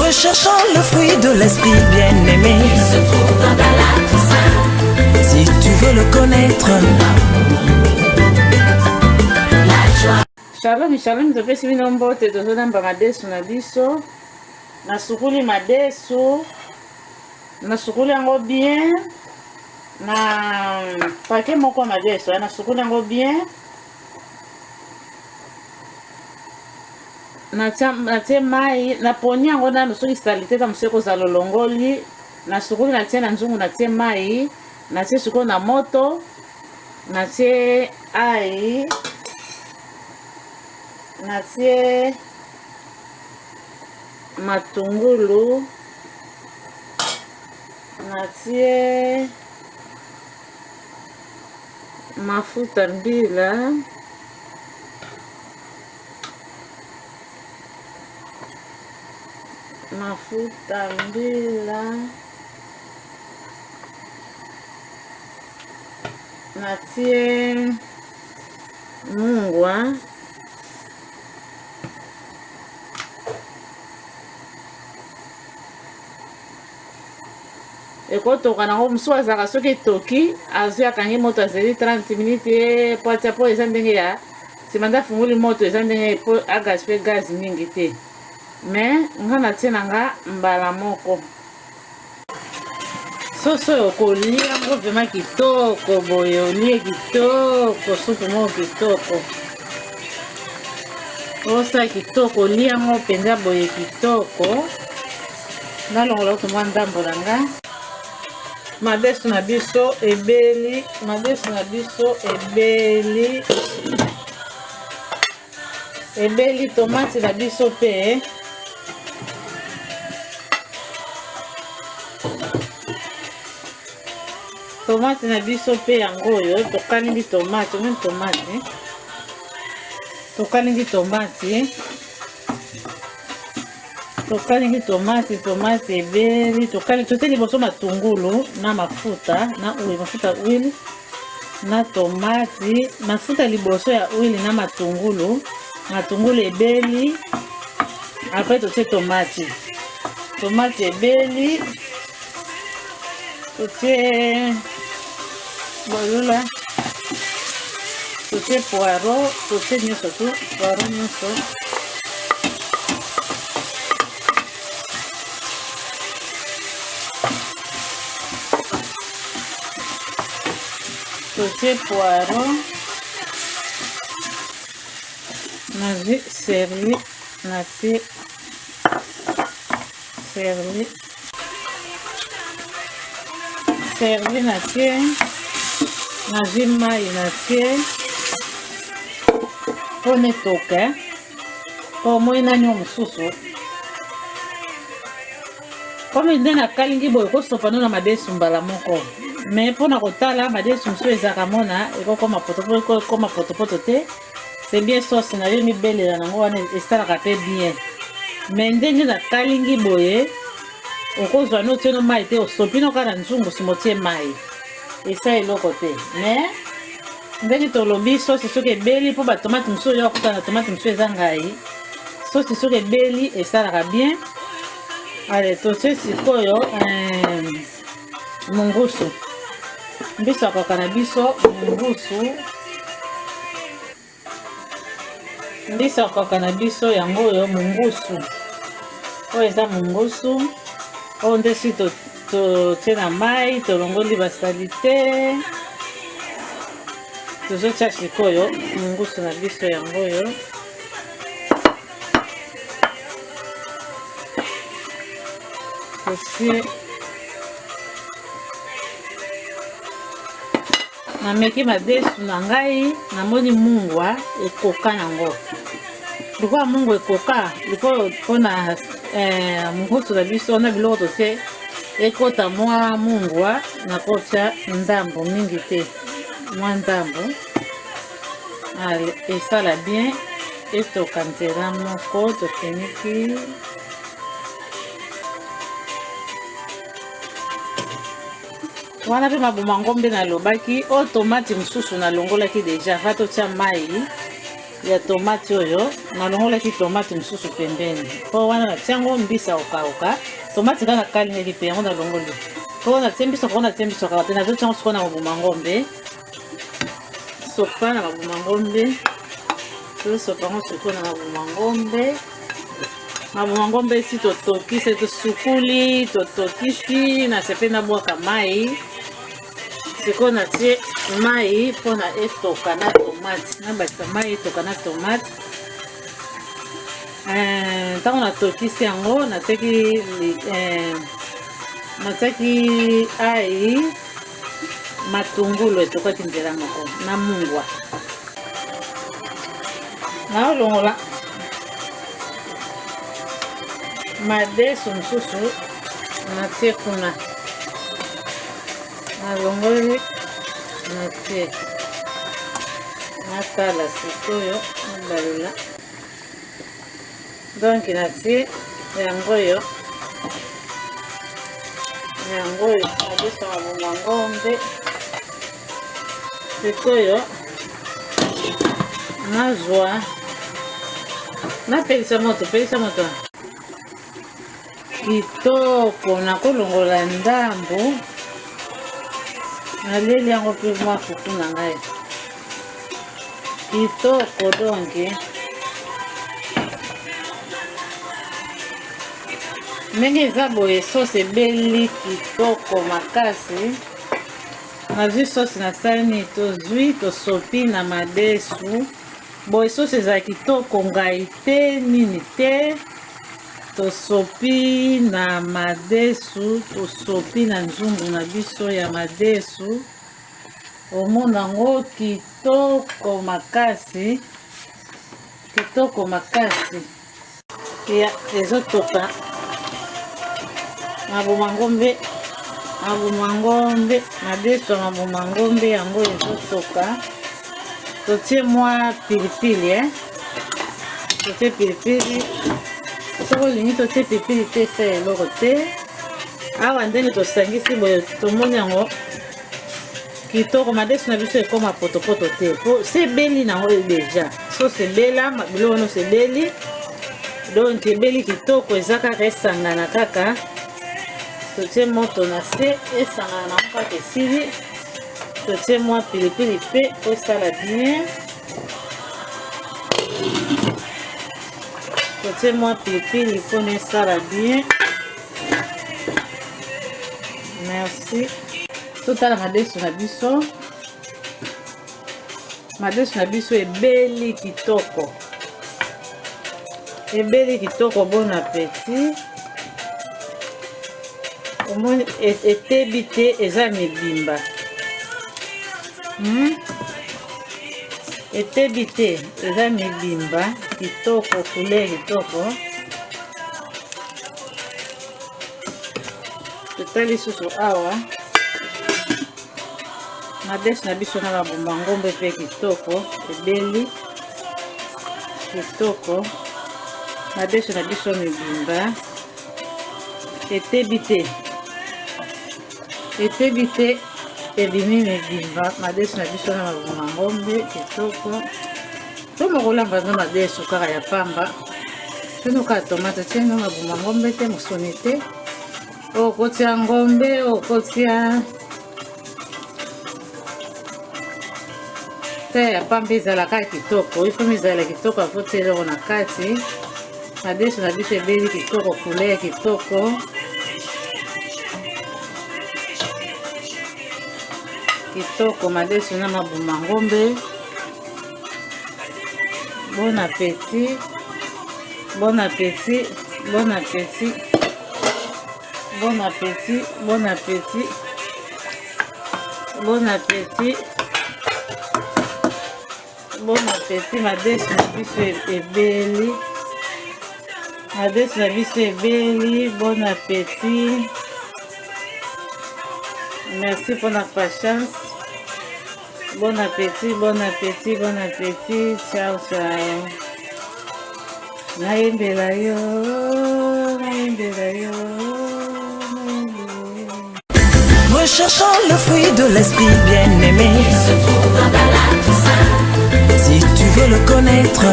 recherchant le fruit de l'esprit bien-aimé. Il se trouve dans la Toussaint. Si tu veux le connaître, La joie. Shalom, shalom, topesi bino mbote tozolamba madesu na biso. Nasukuli madesu. Nasukuli yango bien. Na pake moko madesu, nasukuli yango bien. Natie mai, naponi yango nanu soki salite ta museko za lolongoli. Nasukuli natie na nzungu natie mai. Natie siko na moto. Natie ai. Natie matungulu, natie mafuta mbila, natie mungwa, ekotoka nango musu azaka soki toki azwi akangi moto azeli 30 minutes po atia po eza ndenge ya nsima nde afunguli moto eza ndenge po agaspe gaz mingi te me nga natie na nga mbala moko soso oyo kolia yango vrema kitoko boye olie kitoko supu moko kitoko osala kitoko olia yango mpenza boye kitoko nalongola oto mwa ndambo na nga madesu na biso ebeli, madesu na biso ebeli, ebeli tomate na biso pe tomate na biso pe yango oyo tokalingi tomate, omoni tomate tokalingi tomate tokalingi tomate ebeli totie liboso matungulu na mafuta na huile, mafuta huile na tomate, mafuta liboso ya huile na matungulu ebeli après totie tomate ebeli totie bolula totie poireau totie nyonso tu poireau nyonso totie poireau nazi serli natie serli natie nazi mai natie pone toka po moi nani mosusu comme nde nakalingi boye kosopa no na madesu mbala moko mais mpona kotala madesu mosusu ezalaka mona ekokoma potopoto te c'est bien sauce na yo mibelela nango wana esalaka mpe bien mais ndenge nakalingi boye okozwa no tie no mai te osopi no kaka na nzungu nsima otie mai esa eloko te mais ndenge tolobi sosi soki ebeli mpo batomate mosusu oyo akuta na tomate mosusu eza ngai sosi soki ebeli esalaka bien. Ale totie sikoyo mungusu mbiso akoka na biso mungusu mbiso akoka na biso yango oyo mungusu oyo eza mungusu oyo nde si totie na mai tolongoli basali te tozotia sikoyo mungusu na biso yango oyo totie nameki madesu na ngai namoni mungwa ekoka nango likola mungu ekoka likola mpona mungusu na biso na biloko totie ekota mwa mungwa nakotia ndambo mingi te mwa ndambo esala bien etoka nzela moko tofiniki wana mpe mabuma ngo mpe nalobaki o tomate mosusu nalongolaki deja va totia mai ya tomate oyo nalongolaki tomate mosusu pembeni mpo wana natia yango mbisi ya kokauka tomate kaka kalingaki mpe yango nalongoli mpo natie mbisi okoko natie mbisi okauka te nazotia yango sikoyo na mabuma ngombe sopa na mabuma ngombe tosopa yango sikoyo na mabuma ngombe esi totokisi tosukuli totokisi na sepe nabwaka mai sikoyo natie mai mpona etoka na tomate nabakisa mai etoka na tomate ntango natokisi yango natiaki ai matungulu etokaki nzela moko na mungwa naolongola madeso mosusu natie kuna nalongoli natie natala sikoyo nabalula donc natie yango oyo madeso mabuma ngombe sikoyo nazwa napelisa moto kitoko nakolongola ndambo naleli yango mpe mwa fufu na ngai kitoko donke ndenge eza boye sosi ebeli kitoko makasi nazwi sosi na sani tozwi tosopi na madesu boye sosi eza kitoko ngai te nini te tosopi na madesu tosopi na nzungu na biso ya madesu omona ngo kitoko makasi ya ezotoka mabuma ngombe madesu ya mabuma ngombe yango ezotoka totie mwa pilipili totie pilipili soko olingi totie pilipili te sa eloko te awa ndenge tosangisi boye tomoni yango kitoko madesu na biso ekoma potopoto te po sebeli nango deja so sebela biloko wana sebeli donc ebeli kitoko eza kaka esangana kaka totie moto na se esangana nango kaka esili totie mwa pilipili mpe osala bien totie mwa pilipili mpona esala bien merci totala madesu na biso ebeli kitoko bon appétit omoni etebi te eza mibimba etebi te eza mibimba kitoko couleur kitoko totali susu awa madesu na biso na mabuma ngombe mpe kitoko ebeli kitoko madesu na biso mibimba etebi te ebimi mibimba madesu na biso na mabuma ngombe kitoko tomokolamba no madesu kaka ya pamba tino kaka tomate tienga mabuma ngombe te mosoni te okotia ngombe okotia te ya pamba ezalaka kitoko ifomi ezala kitoko afotia eloko na kati madesu na biso ebeli kitoko couleur kitoko kitoko madesu na mabuma ngombe bon appétit bon appétit bon appétit bon appétit bon appétit bon appétit bon appétit madesu na biso ebeli madesu na biso ebeli bon appétit merci pour la patience bon appétit bon appétit bon appétit ciao ciao nayembela yo Recherchons le fruit de l'esprit bien-aimé. Se trouve dans la Toussaint. Si tu veux le connaître.